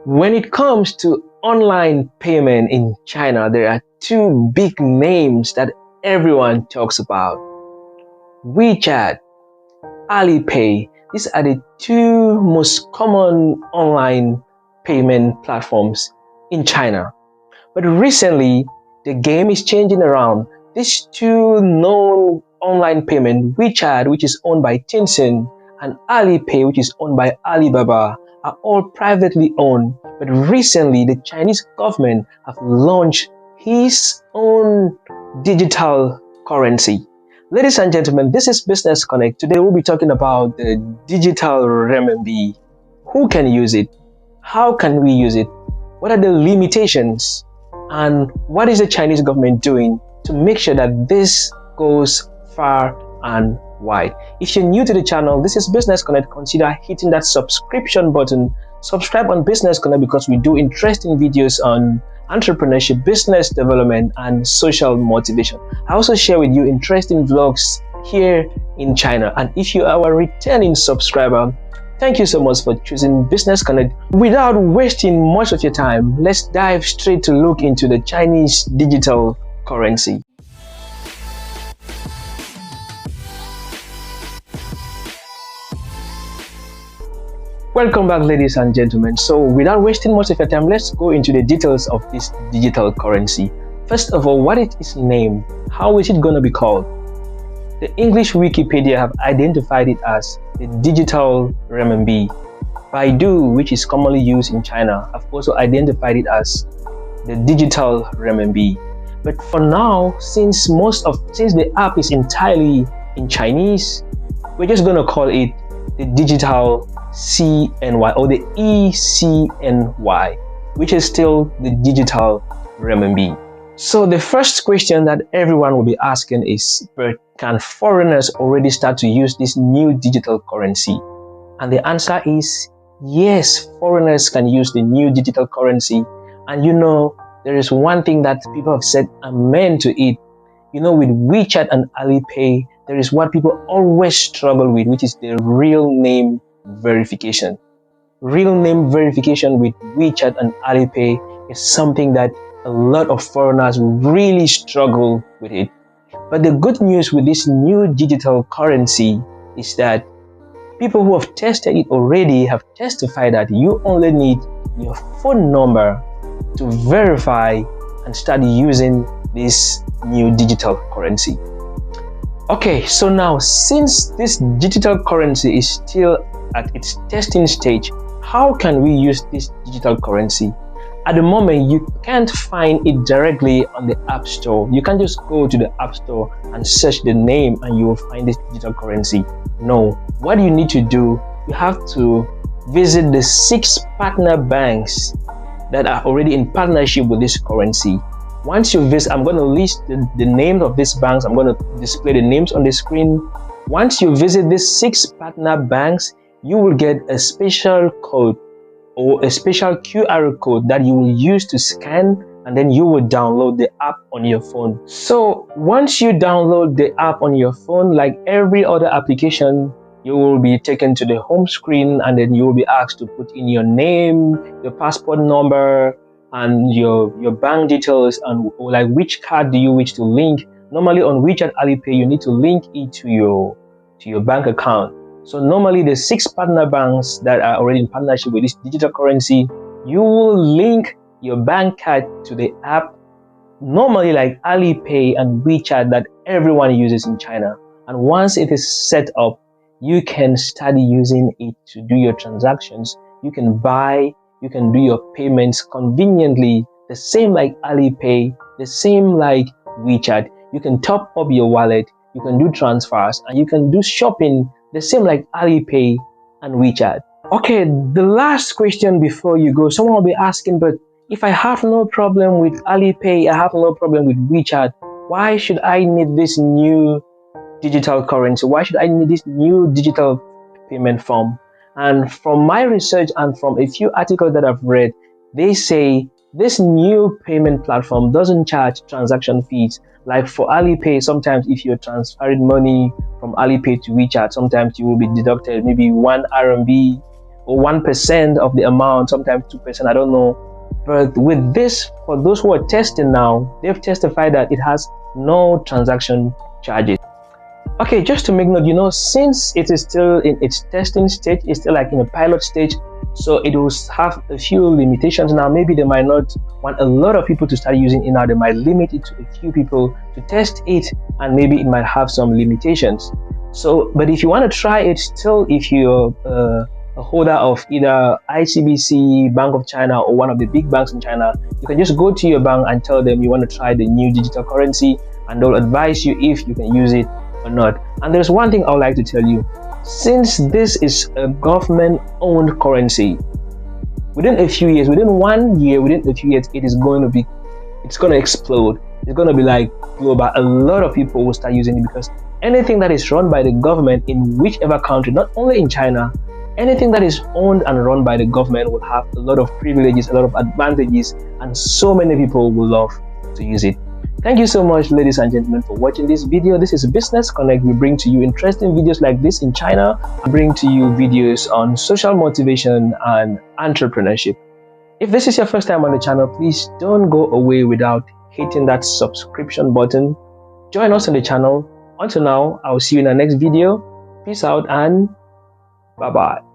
When it comes to online payment in China, there are two big names that everyone talks about: WeChat, Alipay. These are the two most common online payment platforms in China. But recently, the game is changing around. These two known online payment, WeChat, which is owned by Tencent, and Alipay, which is owned by Alibaba, are all privately owned. But recently, the Chinese government have launched his own digital currency. Ladies and gentlemen, this is Business Connect. Today we'll be talking about the digital renminbi. Who can use it? How can we use it? What are the limitations? And what is the Chinese government doing to make sure that this goes far and wide? If you're new to the channel, this is Business Connect. Consider hitting that subscription button. Subscribe on Business Connect because we do interesting videos on entrepreneurship, business development, and social motivation. I also share with you interesting vlogs here in China. And if you are a returning subscriber, thank you so much for choosing Business Connect. Without wasting much of your time, let's dive straight to look into the Chinese digital currency. Welcome back, ladies and gentlemen. So without wasting much of your time, let's go into the details of this digital currency. First of all, what is its name? How is it going to be called? The English Wikipedia have identified it as the digital renminbi. Baidu, which is commonly used in China, have also identified it as the digital renminbi. But for now, since the app is entirely in Chinese, we're just going to call it the digital CNY or the E-CNY, which is still the digital renminbi. So the first question that everyone will be asking is, but can foreigners already start to use this new digital currency? And the answer is yes, foreigners can use the new digital currency. And you know, there is one thing that people have said amen to it. You know, with WeChat and Alipay, there is what people always struggle with, which is the real name verification. Real name verification with WeChat and Alipay is something that a lot of foreigners really struggle with it. But the good news with this new digital currency is that people who have tested it already have testified that you only need your phone number to verify and start using this new digital currency. Okay, so now since this digital currency is still at its testing stage, how can we use this digital currency? At the moment, you can't find it directly on the App Store. You can't just go to the App Store and search the name and you will find this digital currency. No, what you need to do, you have to visit the 6 partner banks that are already in partnership with this currency. Once you visit, I'm going to list the names of these banks. I'm going to display the names on the screen. Once you visit these 6 partner banks, you will get a special code or a special QR code that you will use to scan, and then you will download the app on your phone. So once you download the app on your phone, like every other application, you will be taken to the home screen, and then you will be asked to put in your name, your passport number, and your bank details, and like which card do you wish to link. Normally on WeChat Alipay, you need to link it to your bank account. So normally the 6 partner banks that are already in partnership with this digital currency, you will link your bank card to the app, normally like Alipay and WeChat that everyone uses in China. And once it is set up, you can start using it to do your transactions. You can buy, you can do your payments conveniently, the same like Alipay, the same like WeChat. You can top up your wallet, you can do transfers, and you can do shopping the same like Alipay and WeChat. Okay, the last question before you go, someone will be asking, but if I have no problem with Alipay, I have no problem with WeChat, why should I need this new digital currency? Why should I need this new digital payment form? And from my research and from a few articles that I've read, they say this new payment platform doesn't charge transaction fees. Like for Alipay, sometimes if you're transferring money from Alipay to WeChat, sometimes you will be deducted maybe 1 RMB or 1% of the amount, sometimes 2%, I don't know. But with this, for those who are testing now, they've testified that it has no transaction charges. Okay, just to make note, since it is still in its testing stage, it's still like in a pilot stage, so it will have a few limitations. Now maybe they might not want a lot of people to start using it now. They might limit it to a few people to test it, and maybe it might have some limitations. So, but if you want to try it still, if you're a holder of either ICBC, Bank of China, or one of the big banks in China, you can just go to your bank and tell them you want to try the new digital currency, and they'll advise you if you can use it or not. And there's one thing I would like to tell you. Since this is a government-owned currency, within a few years, within 1 year, within a few years, it's going to explode. It's going to be like global. A lot of people will start using it, because anything that is run by the government in whichever country, not only in China, anything that is owned and run by the government will have a lot of privileges, a lot of advantages, and so many people will love to use it. Thank you so much, ladies and gentlemen, for watching this video. This is Business Connect. We bring to you interesting videos like this in China. I bring to you videos on social motivation and entrepreneurship. If this is your first time on the channel, please don't go away without hitting that subscription button. Join us on the channel. Until now, I'll see you in the next video. Peace out and bye-bye.